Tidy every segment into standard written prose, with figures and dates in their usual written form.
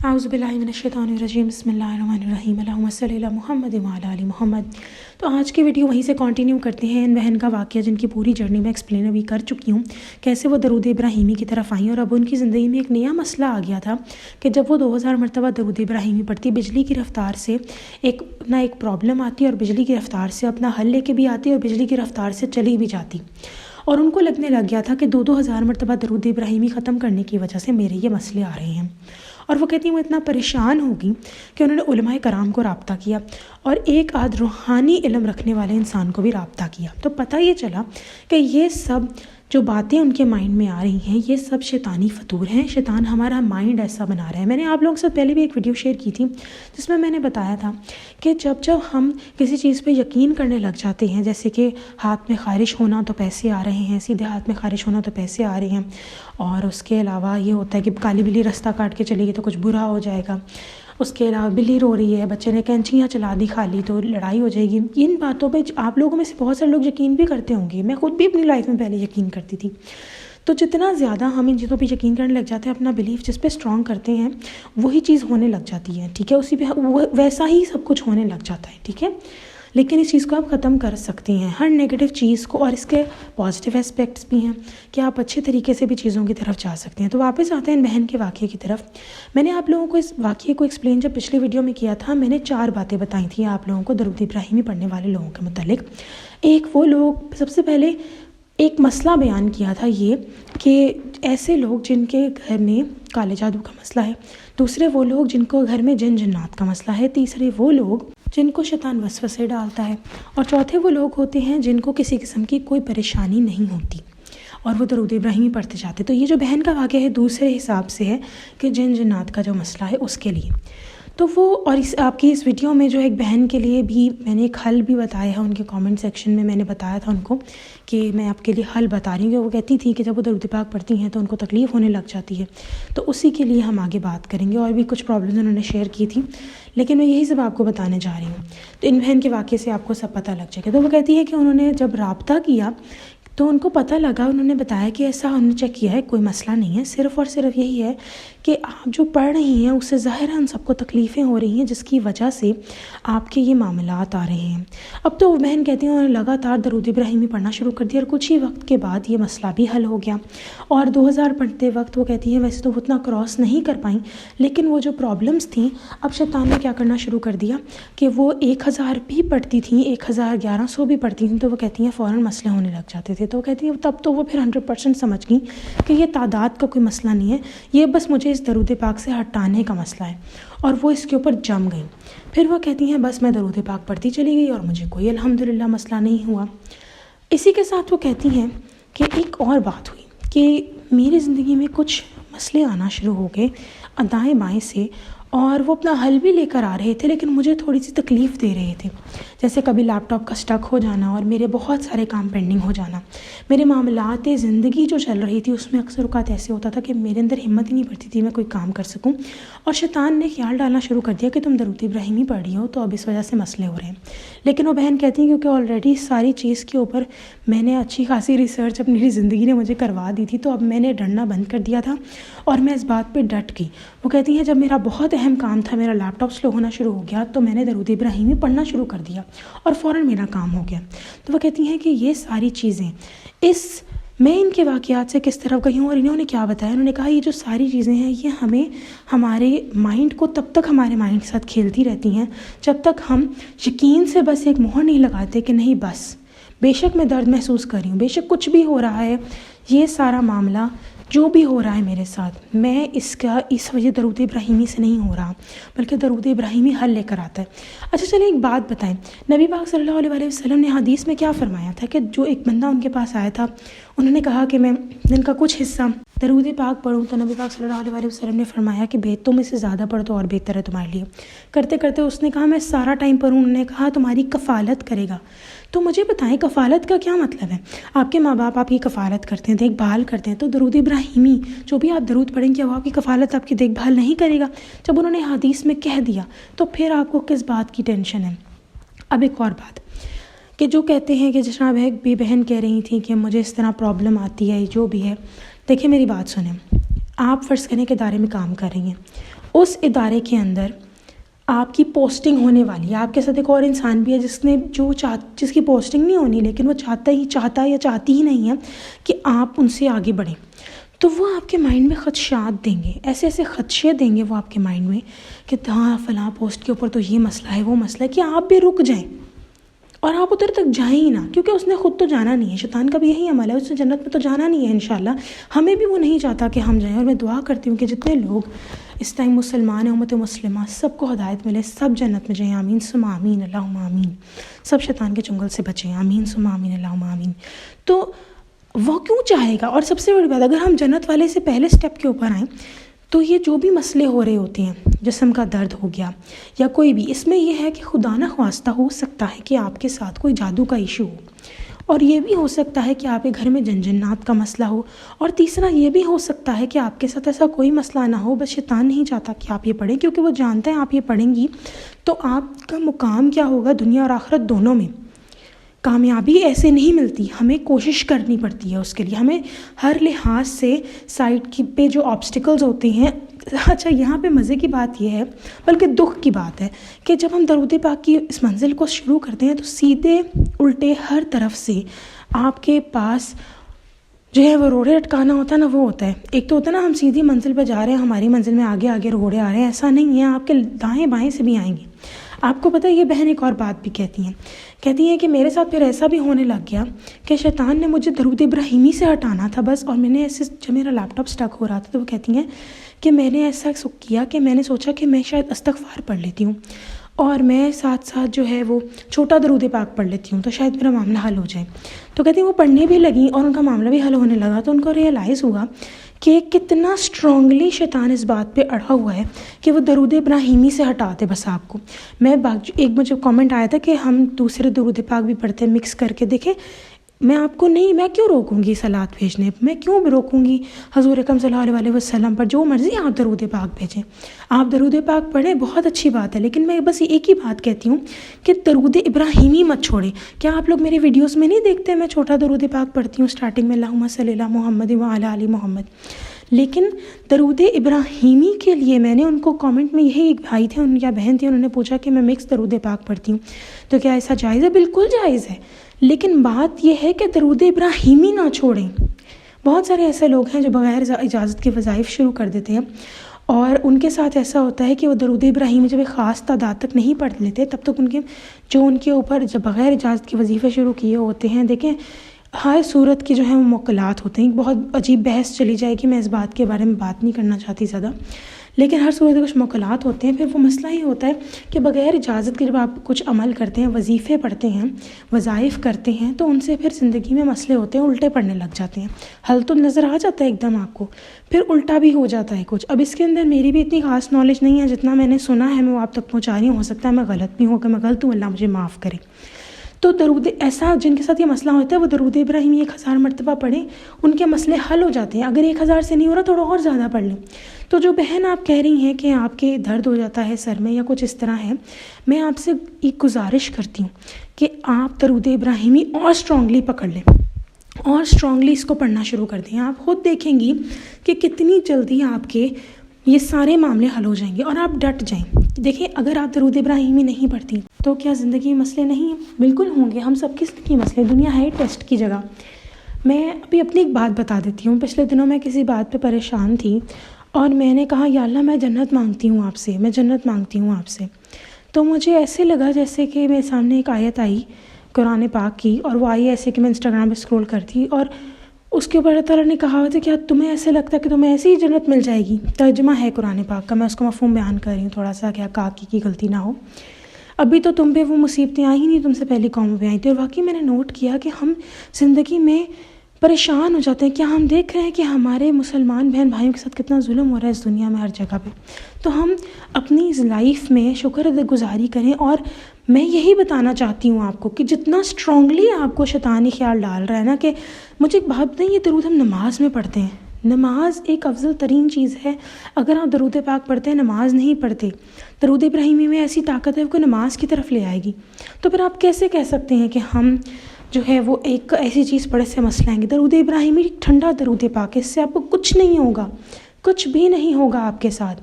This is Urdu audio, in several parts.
اعوذ باللہ من الشیطان الرجیم بسم اللہ الرحمن الرحیم اللہم صلی علی محمد وعلی آل محمد۔ تو آج کی ویڈیو وہیں سے کنٹینیو کرتے ہیں، ان بہن کا واقعہ جن کی پوری جرنی میں ایکسپلین ابھی کر چکی ہوں، کیسے وہ درود ابراہیمی کی طرف آئیں اور اب ان کی زندگی میں ایک نیا مسئلہ آ گیا تھا کہ جب وہ 2000 مرتبہ درود ابراہیمی پڑھتی، بجلی کی رفتار سے ایک پرابلم آتی اور بجلی کی رفتار سے اپنا حل لے کے بھی آتی اور بجلی کی رفتار سے چلی بھی جاتی، اور ان کو لگنے لگ گیا تھا کہ 2000 مرتبہ درود ابراہیمی ختم کرنے کی وجہ سے میرے یہ مسئلے آ رہے ہیں۔ اور وہ کہتی ہیں وہ اتنا پریشان ہوگی کہ انہوں نے علماء کرام کو رابطہ کیا اور ایک آدھ روحانی علم رکھنے والے انسان کو بھی رابطہ کیا، تو پتہ یہ چلا کہ یہ سب جو باتیں ان کے مائنڈ میں آ رہی ہیں یہ سب شیطانی فطور ہیں، شیطان ہمارا مائنڈ ایسا بنا رہا ہے۔ میں نے آپ لوگوں کے ساتھ پہلے بھی ایک ویڈیو شیئر کی تھی جس میں نے بتایا تھا کہ جب ہم کسی چیز پہ یقین کرنے لگ جاتے ہیں، جیسے کہ ہاتھ میں خارش ہونا تو پیسے آ رہے ہیں، سیدھے ہاتھ میں خارش ہونا تو پیسے آ رہے ہیں، اور اس کے علاوہ یہ ہوتا ہے کہ کالی بلی رستہ کاٹ کے چلے گی تو کچھ برا ہو جائے گا، اس کے علاوہ بلی رو رہی ہے، بچے نے کینچیاں چلا دی خالی تو لڑائی ہو جائے گی، ان باتوں پہ آپ لوگوں میں سے بہت سارے لوگ یقین بھی کرتے ہوں گے، میں خود بھی اپنی لائف میں پہلے یقین کرتی تھی۔ تو جتنا زیادہ ہم ان چیزوں پہ یقین کرنے لگ جاتے ہیں، اپنا بلیف جس پہ اسٹرانگ کرتے ہیں وہی چیز ہونے لگ جاتی ہے، ٹھیک ہے، اسی پہ ویسا ہی سب کچھ ہونے لگ جاتا ہے، ٹھیک ہے۔ لیکن اس چیز کو آپ ختم کر سکتے ہیں، ہر نیگیٹو چیز کو، اور اس کے پازیٹیو اسپیکٹس بھی ہیں کہ آپ اچھے طریقے سے بھی چیزوں کی طرف جا سکتے ہیں۔ تو واپس آتے ہیں بہن کے واقعے کی طرف۔ میں نے آپ لوگوں کو اس واقعے کو ایکسپلین جب پچھلی ویڈیو میں کیا تھا، میں نے 4 باتیں بتائی تھیں آپ لوگوں کو درود ابراہیمی پڑھنے والے لوگوں کے متعلق۔ ایک وہ لوگ، سب سے پہلے ایک مسئلہ بیان کیا تھا یہ کہ ایسے لوگ جن کے گھر میں کالے جادو کا مسئلہ ہے، دوسرے وہ لوگ جن کو گھر میں جن جنات کا مسئلہ ہے، تیسرے وہ لوگ جن کو شیطان وسوسے ڈالتا ہے، اور چوتھے وہ لوگ ہوتے ہیں جن کو کسی قسم کی کوئی پریشانی نہیں ہوتی اور وہ درود ابراہیمی پڑھتے جاتے۔ تو یہ جو بہن کا واقعہ ہے دوسرے حساب سے ہے کہ جن جنات کا جو مسئلہ ہے اس کے لیے، تو وہ، اور آپ کی اس ویڈیو میں جو ایک بہن کے لیے بھی میں نے ایک حل بھی بتایا ہے، ان کے کامنٹ سیکشن میں نے بتایا تھا ان کو کہ میں آپ کے لیے حل بتا رہی ہوں، کہ وہ کہتی تھی کہ جب وہ درود پاک پڑھتی ہیں تو ان کو تکلیف ہونے لگ جاتی ہے، تو اسی کے لیے ہم آگے بات کریں گے، اور بھی کچھ پرابلمز انہوں نے شیئر کی تھی، لیکن میں یہی سب آپ کو بتانے جا رہی ہوں، تو ان بہن کے واقعے سے آپ کو سب پتہ لگ جائے گا۔ تو وہ کہتی ہے کہ انہوں نے جب رابطہ کیا تو ان کو پتہ لگا، انہوں نے بتایا کہ ایسا ہم نے چیک کیا ہے، کوئی مسئلہ نہیں ہے، صرف اور صرف یہی ہے کہ آپ جو پڑھ رہی ہیں اس سے ظاہر ہے ان سب کو تکلیفیں ہو رہی ہیں، جس کی وجہ سے آپ کے یہ معاملات آ رہے ہیں۔ اب تو وہ بہن کہتی ہیں انہوں نے لگاتار درود ابراہیمی پڑھنا شروع کر دیا، اور کچھ ہی وقت کے بعد یہ مسئلہ بھی حل ہو گیا، اور 2000 پڑھتے وقت وہ کہتی ہیں ویسے تو وہ اتنا کراس نہیں کر پائیں، لیکن وہ جو پرابلمس تھیں، اب شیطان نے کیا کرنا شروع کر دیا کہ وہ 1000 بھی پڑھتی تھیں، 1100 بھی پڑھتی تھیں، تو وہ کہتی ہیں فوراً مسئلے ہونے لگ جاتے تھے۔ تو وہ کہتی ہیں تب تو وہ پھر 100% سمجھ گئی کہ یہ تعداد کا کوئی مسئلہ نہیں ہے، یہ بس مجھے اس درود پاک سے ہٹانے کا مسئلہ ہے، اور وہ اس کے اوپر جم گئی۔ پھر وہ کہتی ہیں بس میں درود پاک پڑھتی چلی گئی اور مجھے کوئی الحمدللہ مسئلہ نہیں ہوا۔ اسی کے ساتھ وہ کہتی ہیں کہ ایک اور بات ہوئی کہ میری زندگی میں کچھ مسئلے آنا شروع ہو گئے دائیں بائیں سے، اور وہ اپنا حل بھی لے کر آ رہے تھے، لیکن مجھے تھوڑی سی تکلیف دے رہے تھے، جیسے کبھی لیپ ٹاپ کا سٹک ہو جانا اور میرے بہت سارے کام پینڈنگ ہو جانا۔ میرے معاملات زندگی جو چل رہی تھی اس میں اکثر اوقات ایسے ہوتا تھا کہ میرے اندر ہمت ہی نہیں پڑتی تھی میں کوئی کام کر سکوں، اور شیطان نے خیال ڈالنا شروع کر دیا کہ تم درود ابراہیمی پڑھ رہی ہو تو اب اس وجہ سے مسئلے ہو رہے ہیں۔ لیکن وہ بہن کہتی ہیں کیونکہ آلریڈی ساری چیز کے اوپر میں نے اچھی خاصی ریسرچ اپنی زندگی نے مجھے کروا دی تھی، تو اب میں نے ڈرنا بند کر دیا تھا اور میں اس بات پہ ڈٹ گئی۔ وہ کہتی ہیں جب میرا بہت اہم کام تھا، میرا لیپ ٹاپ سلو ہونا شروع ہو گیا، تو میں نے درود ابراہیمی پڑھنا شروع کر دیا اور فوراً میرا کام ہو گیا۔ تو وہ کہتی ہیں کہ یہ ساری چیزیں میں ان کے واقعات سے کس طرف گئی ہوں، اور انہوں نے کیا بتایا، انہوں نے کہا یہ جو ساری چیزیں ہیں یہ ہمیں ہمارے مائنڈ کو تب تک ہمارے مائنڈ کے ساتھ کھیلتی رہتی ہیں جب تک ہم یقین سے بس ایک مہر نہیں لگاتے کہ نہیں بس بے شک میں درد محسوس کر رہی ہوں، بے شک کچھ بھی ہو رہا ہے، یہ سارا معاملہ جو بھی ہو رہا ہے میرے ساتھ، میں اس وجہ درود ابراہیمی سے نہیں ہو رہا، بلکہ درود ابراہیمی حل لے کر آتا ہے۔ اچھا چلیں ایک بات بتائیں، نبی پاک صلی اللہ علیہ وسلم نے حدیث میں کیا فرمایا تھا کہ جو ایک بندہ ان کے پاس آیا تھا، انہوں نے کہا کہ میں دن کا کچھ حصہ درود پاک پڑھوں، تو نبی پاک صلی اللہ علیہ وسلم نے فرمایا کہ تم اس سے زیادہ پڑھ تو اور بہتر ہے تمہارے لیے۔ کرتے کرتے اس نے کہا میں سارا ٹائم پڑھوں، انہوں نے کہا تمہاری کفالت کرے گا۔ تو مجھے بتائیں کفالت کا کیا مطلب ہے؟ آپ کے ماں باپ آپ کی کفالت کرتے ہیں، دیکھ بھال کرتے ہیں، تو درود ابراہیمی جو بھی آپ درود پڑھیں گے وہ آپ کی کفالت، آپ کی دیکھ بھال نہیں کرے گا؟ جب انہوں نے حدیث میں کہہ دیا تو پھر آپ کو کس بات کی ٹینشن ہے؟ اب ایک اور بات کہ جو کہتے ہیں کہ جناب ایک بھی بہن کہہ رہی تھیں کہ مجھے اس طرح پرابلم آتی ہے جو بھی ہے، دیکھیں میری بات سنیں، آپ فرض کریں کہ ادارے میں کام کر رہی ہیں اس ادارے کے اندر آپ کی پوسٹنگ ہونے والی ہے. آپ کے ساتھ ایک اور انسان بھی ہے جس کی پوسٹنگ نہیں ہونی، لیکن وہ چاہتا یا چاہتی ہی نہیں ہے کہ آپ ان سے آگے بڑھیں. تو وہ آپ کے مائنڈ میں خدشات دیں گے، ایسے ایسے خدشے دیں گے وہ آپ کے مائنڈ میں کہ ہاں فلاں پوسٹ کے اوپر تو یہ مسئلہ ہے، وہ مسئلہ ہے، کہ آپ بھی رک جائیں اور آپ ادھر تک جائیں ہی نہ، کیونکہ اس نے خود تو جانا نہیں ہے. شیطان کا بھی یہی عمل ہے، اس نے جنت میں تو جانا نہیں ہے انشاءاللہ. ہمیں بھی وہ نہیں چاہتا کہ ہم جائیں. اور میں دعا کرتی ہوں کہ جتنے لوگ اس ٹائم مسلمان ہیں، امت مسلمہ، سب کو ہدایت ملے، سب جنت میں جائیں. آمین ثم آمین، اللہم آمین. سب شیطان کے چنگل سے بچیں. آمین ثم آمین، اللہم آمین. تو وہ کیوں چاہے گا؟ اور سب سے بڑی بات، اگر ہم جنت والے سے پہلے سٹیپ کے اوپر آئیں تو یہ جو بھی مسئلے ہو رہے ہوتے ہیں، جسم کا درد ہو گیا یا کوئی بھی، اس میں یہ ہے کہ خدا نہ خواستہ ہو سکتا ہے کہ آپ کے ساتھ کوئی جادو کا ایشو ہو، اور یہ بھی ہو سکتا ہے کہ آپ کے گھر میں جنجنات کا مسئلہ ہو، اور تیسرا یہ بھی ہو سکتا ہے کہ آپ کے ساتھ ایسا کوئی مسئلہ نہ ہو، بس شیطان نہیں چاہتا کہ آپ یہ پڑھیں، کیونکہ وہ جانتا ہے آپ یہ پڑھیں گی تو آپ کا مقام کیا ہوگا، دنیا اور آخرت دونوں میں. کامیابی ایسے نہیں ملتی، ہمیں کوشش کرنی پڑتی ہے اس کے لیے. ہمیں ہر لحاظ سے سائڈ پہ جو آبسٹیکلز ہوتے ہیں. اچھا، یہاں پہ مزے کی بات یہ ہے، بلکہ دکھ کی بات ہے، کہ جب ہم درود پاک کی اس منزل کو شروع کرتے ہیں تو سیدھے الٹے ہر طرف سے آپ کے پاس جو ہے وہ روڑے اٹکانا ہوتا ہے نا، وہ ہوتا ہے. ایک تو ہوتا ہے نا، ہم سیدھی منزل پہ جا رہے ہیں، ہماری منزل میں آگے آگے روڑے آ رہے ہیں. ایسا نہیں ہے، آپ کے دائیں بائیں سے بھی آئیں گے. آپ کو پتہ ہے، یہ بہن ایک اور بات بھی کہتی ہیں کہ میرے ساتھ پھر ایسا بھی ہونے لگ گیا کہ شیطان نے مجھے درود ابراہیمی سے ہٹانا تھا بس، اور میں نے ایسے، جب میرا لیپ ٹاپ سٹک ہو رہا تھا تو وہ کہتی ہیں کہ میں نے ایسا کیا کہ میں نے سوچا کہ میں شاید استغفار پڑھ لیتی ہوں، اور میں ساتھ ساتھ جو ہے وہ چھوٹا درود پاک پڑھ لیتی ہوں تو شاید میرا معاملہ حل ہو جائے. تو کہتی ہیں وہ پڑھنے بھی لگیں اور ان کا معاملہ بھی حل ہونے لگا. تو ان کو ریئلائز ہوا کہ کتنا اسٹرانگلی شیطان اس بات پہ اڑا ہوا ہے کہ وہ درود ابراہیمی سے ہٹاتے بس آپ کو. ایک مجھے کامنٹ آیا تھا کہ ہم دوسرے درود پاک بھی پڑھتے ہیں مکس کر کے. دیکھیں، میں آپ کو نہیں، میں کیوں روکوں گی صلوات بھیجنے، میں کیوں روکوں گی حضور اکرم صلی اللہ علیہ وسلم پر؟ جو مرضی آپ درود پاک بھیجیں، آپ درود پاک پڑھیں، بہت اچھی بات ہے. لیکن میں بس ایک ہی بات کہتی ہوں کہ درود ابراہیمی مت چھوڑیں. کیا آپ لوگ میری ویڈیوز میں نہیں دیکھتے میں چھوٹا درود پاک پڑھتی ہوں اسٹارٹنگ میں، اللہم صلی علی محمد وعلی آل محمد؟ لیکن درود ابراہیمی کے لیے میں نے ان کو کامنٹ میں، یہی ایک بھائی تھے یا بہن تھی، انہوں نے پوچھا کہ میں مکس درود پاک پڑھتی ہوں تو کیا ایسا جائز ہے؟ بالکل جائز ہے، لیکن بات یہ ہے کہ درود ابراہیمی نہ چھوڑیں. بہت سارے ایسے لوگ ہیں جو بغیر اجازت کے وظائف شروع کر دیتے ہیں، اور ان کے ساتھ ایسا ہوتا ہے کہ وہ درود ابراہیمی جب ایک خاص تعداد تک نہیں پڑھ لیتے تب تک ان کے اوپر جب بغیر اجازت کے وظیفے شروع کیے ہوتے ہیں. دیکھیں، ہر صورت کے جو ہیں وہ موکلات ہوتے ہیں. بہت عجیب بحث چلی جائے گی، میں اس بات کے بارے میں بات نہیں کرنا چاہتی زیادہ، لیکن ہر صورت کے کچھ موکلات ہوتے ہیں. پھر وہ مسئلہ ہی ہوتا ہے کہ بغیر اجازت کے جب آپ کچھ عمل کرتے ہیں، وظیفے پڑھتے ہیں، وظائف کرتے ہیں، تو ان سے پھر زندگی میں مسئلے ہوتے ہیں، الٹے پڑنے لگ جاتے ہیں. حل تو نظر آ جاتا ہے ایک دم آپ کو، پھر الٹا بھی ہو جاتا ہے کچھ. اب اس کے اندر میری بھی اتنی خاص نالج نہیں ہے، جتنا میں نے سنا ہے میں وہ آپ تک پہنچا رہی ہوں. ہو سکتا ہے میں غلط بھی ہوں، کہ میں غلط ہوں، اللہ مجھے معاف کرے. تو درود ایسا جن کے ساتھ یہ مسئلہ ہوتا ہے وہ درود ابراہیمی 1000 مرتبہ پڑھیں، ان کے مسئلے حل ہو جاتے ہیں. اگر 1000 سے نہیں ہو رہا تھوڑا اور زیادہ پڑھ لیں. تو جو بہن آپ کہہ رہی ہیں کہ آپ کے درد ہو جاتا ہے سر میں یا کچھ اس طرح ہے، میں آپ سے ایک گزارش کرتی ہوں کہ آپ درود ابراہیمی اور اسٹرانگلی پکڑ لیں اور اسٹرانگلی اس کو پڑھنا شروع کر دیں. آپ خود دیکھیں گی کہ کتنی جلدی آپ کے یہ سارے معاملے حل ہو جائیں گے اور آپ ڈٹ جائیں. دیکھیں، اگر آپ درود ابراہیمی نہیں پڑھتی تو کیا زندگی میں مسئلے نہیں ہیں؟ بالکل ہوں گے. ہم سب کی مسئلے، دنیا ہے ٹیسٹ کی جگہ. میں ابھی اپنی ایک بات بتا دیتی ہوں. پچھلے دنوں میں کسی بات پہ پریشان تھی اور میں نے کہا یا اللہ میں جنت مانگتی ہوں آپ سے، میں جنت مانگتی ہوں آپ سے. تو مجھے ایسے لگا جیسے کہ میرے سامنے ایک آیت آئی قرآن پاک کی، اور وہ آئی ایسے کہ میں انسٹاگرام پہ اسکرول کرتی اور اس کے اوپر اللہ تعالیٰ نے کہا ہوتا ہے کیا تمہیں ایسے لگتا ہے کہ تمہیں ایسی ہی جنت مل جائے گی؟ ترجمہ ہے قرآن پاک کا، میں اس کو مفہوم بیان کر رہی ہوں تھوڑا سا، کیا کاکی کی غلطی نہ ہو. ابھی تو تم پہ وہ مصیبتیں آئی ہی نہیں، تم سے پہلی قوموں پہ آئی تھی. اور واقعی میں نے نوٹ کیا کہ ہم زندگی میں پریشان ہو جاتے ہیں. کیا ہم دیکھ رہے ہیں کہ ہمارے مسلمان بہن بھائیوں کے ساتھ کتنا ظلم ہو رہا ہے اس دنیا میں ہر جگہ پہ؟ تو ہم اپنی لائف میں شکر گزاری کریں. اور میں یہی بتانا چاہتی ہوں آپ کو کہ جتنا اسٹرانگلی آپ کو شیطانی خیال ڈال رہا ہے نا، کہ مجھے ایک بات بتائیں، یہ درود ہم نماز میں پڑھتے ہیں. نماز ایک افضل ترین چیز ہے. اگر آپ درود پاک پڑھتے ہیں، نماز نہیں پڑھتے، درود ابراہیمی میں ایسی طاقت ہے کہ نماز کی طرف لے آئے گی. تو پھر آپ کیسے کہہ سکتے ہیں کہ ہم جو ہے وہ ایک ایسی چیز پڑھے سے مسئلہ آئیں گے؟ درود ابراہیمی ٹھنڈا درود پاک ہے، اس سے آپ کو کچھ نہیں ہوگا، کچھ بھی نہیں ہوگا آپ کے ساتھ.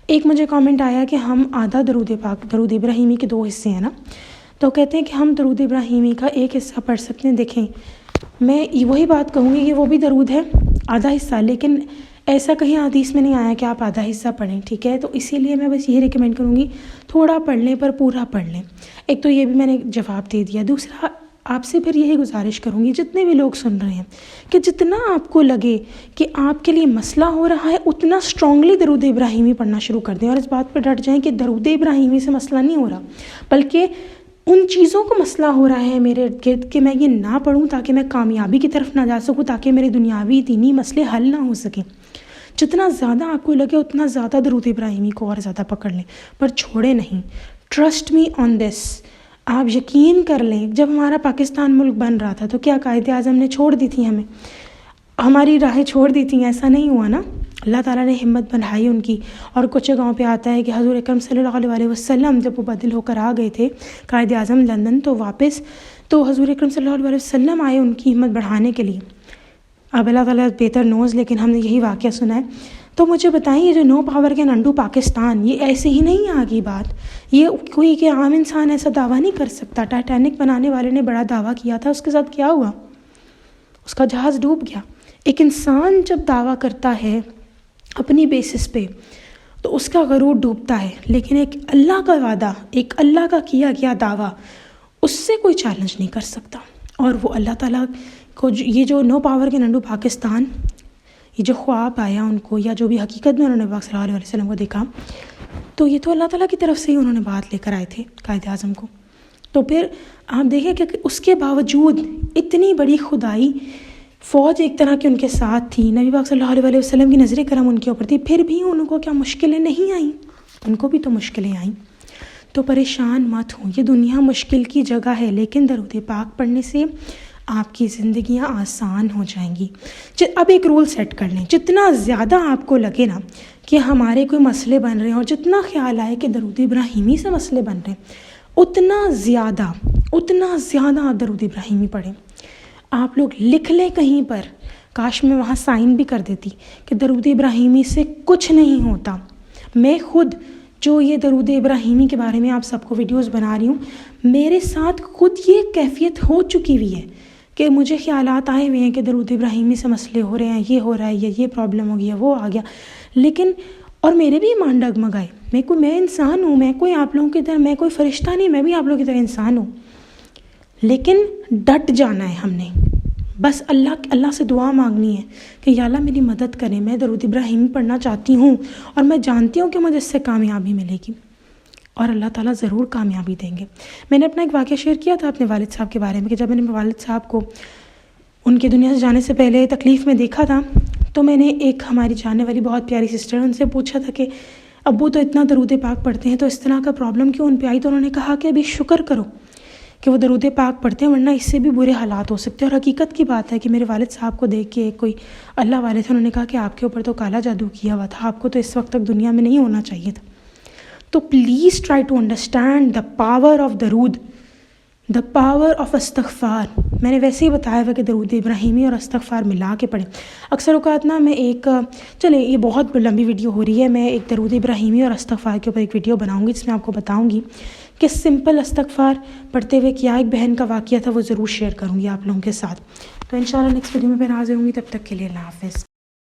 ایک مجھے کامنٹ آیا کہ ہم آدھا درود پاک، درود ابراہیمی کے 2 حصے ہیں نا، تو کہتے ہیں کہ ہم درود ابراہیمی کا ایک حصہ پڑھ سکتے ہیں۔ دیکھیں میں وہی بات کہوں گی کہ وہ بھی درود ہے آدھا حصہ، لیکن ایسا کہیں حدیث میں نہیں آیا کہ آپ آدھا حصہ پڑھیں، ٹھیک ہے؟ تو اسی لیے میں بس یہ ریکمینڈ کروں گی تھوڑا پڑھ لیں پر پورا پڑھ لیں۔ ایک تو یہ بھی میں نے جواب دے دیا۔ دوسرا آپ سے پھر یہی گزارش کروں گی جتنے بھی لوگ سن رہے ہیں کہ جتنا آپ کو لگے کہ آپ کے لیے مسئلہ ہو رہا ہے اتنا اسٹرانگلی درود ابراہیمی پڑھنا شروع کر دیں، اور اس بات پر ڈٹ جائیں کہ درود ابراہیمی سے مسئلہ نہیں ہو رہا، بلکہ ان چیزوں کو مسئلہ ہو رہا ہے میرے ارد گرد کہ میں یہ نہ پڑھوں تاکہ میں کامیابی کی طرف نہ جا سکوں، تاکہ میرے دنیاوی دینی مسئلے حل نہ ہو سکیں۔ جتنا زیادہ آپ کو لگے اتنا زیادہ درود ابراہیمی کو اور زیادہ پکڑ لیں، پر چھوڑیں نہیں۔ ٹرسٹ می آن دس، آپ یقین کر لیں، جب ہمارا پاکستان ملک بن رہا تھا تو کیا قائد اعظم نے چھوڑ دی تھی ہمیں، ہماری راہیں چھوڑ دی تھیں؟ ایسا نہیں ہوا نا، اللہ تعالیٰ نے ہمت بڑھائی ان کی۔ اور کچھ جگہوں پہ آتا ہے کہ حضور اکرم صلی اللہ علیہ وسلم جب وہ بدل ہو کر آ گئے تھے قائد اعظم لندن، تو واپس تو حضور اکرم صلی اللہ علیہ وسلم آئے ان کی ہمت بڑھانے کے لیے۔ اب اللہ تعالیٰ بہتر نوز، لیکن ہم نے یہی واقعہ سنا ہے۔ تو مجھے بتائیں یہ جو نو پاور کے ننڈو پاکستان، یہ ایسے ہی نہیں آگی بات، یہ کوئی کہ عام انسان ایسا دعویٰ نہیں کر سکتا۔ ٹائٹینک بنانے والے نے بڑا دعویٰ کیا تھا، اس کے ساتھ کیا ہوا؟ اس کا جہاز ڈوب گیا۔ ایک انسان جب دعویٰ کرتا ہے اپنی بیسس پہ تو اس کا غرور ڈوبتا ہے، لیکن ایک اللہ کا وعدہ، ایک اللہ کا کیا گیا دعویٰ، اس سے کوئی چیلنج نہیں کر سکتا۔ اور وہ اللہ تعالیٰ کو یہ جو نو پاور کے ننڈو پاکستان، یہ جو خواب آیا ان کو، یا جو بھی حقیقت میں انہوں نے پاک صلی اللہ علیہ وسلم کو دیکھا، تو یہ تو اللہ تعالیٰ کی طرف سے ہی انہوں نے بات لے کر آئے تھے قائد اعظم کو۔ تو پھر آپ دیکھیں کہ اس کے باوجود اتنی بڑی خدائی فوج ایک طرح کی ان کے ساتھ تھی، نبی پاک صلی اللہ علیہ وسلم کی نظر کرم ان کے اوپر تھی، پھر بھی ان کو کیا مشکلیں نہیں آئیں؟ ان کو بھی تو مشکلیں آئیں۔ تو پریشان مت ہوں، یہ دنیا مشکل کی جگہ ہے، لیکن درود پاک پڑھنے سے آپ کی زندگیاں آسان ہو جائیں گی۔ اب ایک رول سیٹ کر لیں، جتنا زیادہ آپ کو لگے نا کہ ہمارے کوئی مسئلے بن رہے ہیں، اور جتنا خیال آئے کہ درود ابراہیمی سے مسئلے بن رہے ہیں، اتنا زیادہ آپ درود ابراہیمی پڑھیں۔ آپ لوگ لکھ لیں کہیں پر، کاش میں وہاں سائن بھی کر دیتی کہ درود ابراہیمی سے کچھ نہیں ہوتا۔ میں خود جو یہ درود ابراہیمی کے بارے میں آپ سب کو ویڈیوز بنا رہی ہوں، میرے ساتھ خود یہ کیفیت ہو چکی ہوئی ہے کہ مجھے خیالات آئے ہوئے ہیں کہ درود ابراہیمی سے مسئلے ہو رہے ہیں، یہ ہو رہا ہے، یہ پرابلم ہو گیا، وہ آ گیا، لیکن اور میرے بھی ایمان ڈگمگائے۔ میں انسان ہوں، میں کوئی آپ لوگوں کی طرح، میں کوئی فرشتہ نہیں، میں بھی آپ لوگوں کی طرح انسان ہوں، لیکن ڈٹ جانا ہے ہم نے۔ بس اللہ سے دعا مانگنی ہے کہ یا اللہ میری مدد کریں، میں درود ابراہیمی پڑھنا چاہتی ہوں، اور میں جانتی ہوں کہ مجھے اس سے کامیابی ملے گی، اور اللہ تعالیٰ ضرور کامیابی دیں گے۔ میں نے اپنا ایک واقعہ شیئر کیا تھا اپنے والد صاحب کے بارے میں کہ جب میں نے والد صاحب کو ان کی دنیا سے جانے سے پہلے تکلیف میں دیکھا تھا، تو میں نے ایک ہماری جاننے والی بہت پیاری سسٹر ان سے پوچھا تھا کہ ابو تو اتنا درود پاک پڑھتے ہیں، تو اس طرح کا پرابلم کیوں ان پہ آئی؟ تو انہوں نے کہا کہ ابھی شکر کرو کہ وہ درود پاک پڑھتے ہیں، ورنہ اس سے بھی برے حالات ہو سکتے ہیں۔ اور حقیقت کی بات ہے کہ میرے والد صاحب کو دیکھ کے کوئی اللہ والے تھے، انہوں نے کہا کہ آپ کے اوپر تو کالا جادو کیا ہوا تھا، آپ کو تو اس وقت تک دنیا میں نہیں ہونا چاہیے تھا۔ تو please try to understand the power of درود، دا پاور آف استغفار۔ میں نے ویسے ہی بتایا ہوا کہ درود ابراہیمی اور استغفار ملا کے پڑھیں۔ اکثر اوقات نا میں چلیں یہ بہت لمبی ویڈیو ہو رہی ہے، میں ایک درود ابراہیمی اور استغفار کے اوپر ایک ویڈیو بناؤں گی جس میں آپ کو بتاؤں گی کہ سمپل استغفار پڑھتے ہوئے کیا ایک بہن کا واقعہ تھا، وہ ضرور شیئر کروں گی آپ لوگوں کے ساتھ۔ تو انشاءاللہ نیکسٹ ویڈیو میں پھر حاضر ہوں گی، تب تک کے لیے اللہ حافظ۔